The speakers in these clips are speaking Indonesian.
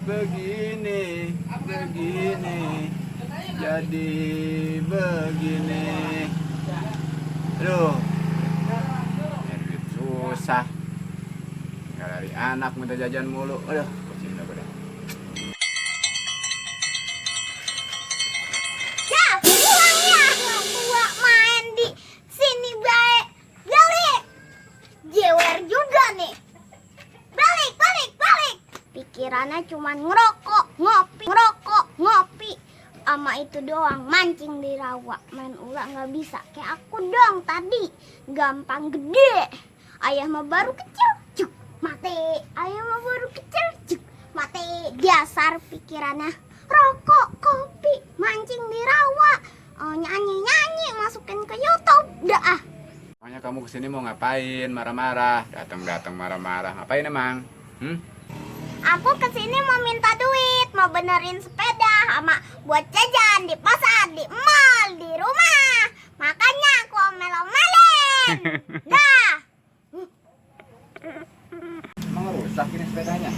begini, jadi begini. Aduh, edit susah. Nggak dari anak minta jajan mulu. Aduh, pusing dah gue. Ya, pulang ya. Gua main di sini baik. Balik. Jewer juga nih. Balik. Pikirannya cuma ngerokok, ngopi. Ama itu doang, mancing di rawa. Main ular nggak bisa. Kayak aku dong tadi. Gampang gede. Ayah mah baru kecil, cuk, mati. Ayah mah baru kecil, cuk, mati. Dasar pikirannya. Rokok, kopi, mancing di rawa. Nyanyi, masukin ke YouTube. Dah ah. Makanya kamu kesini mau ngapain? Marah-marah. Datang marah-marah. Ngapain emang? Aku kesini mau minta duit, mau benerin sepeda, sama buat jajan di pasar, di mall, di rumah. Makanya aku omel-omelin. Dah. Emang rusak ini sepedanya?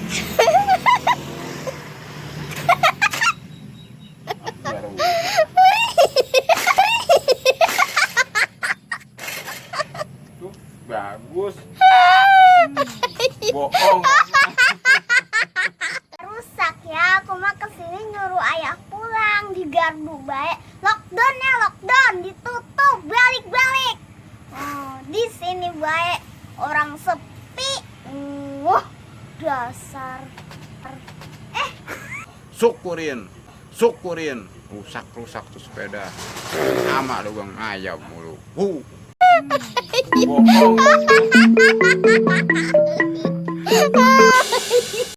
Tuh, bagus. Bohong. Rusak ya, aku mah kesini nyuruh ayah pulang di gardu baik. Lockdown, ditutup, balik. Di sini baik, orang sepi. Dasar. Syukurin. Rusak tuh sepeda. Sama lu bang ayam mulu. Bohong.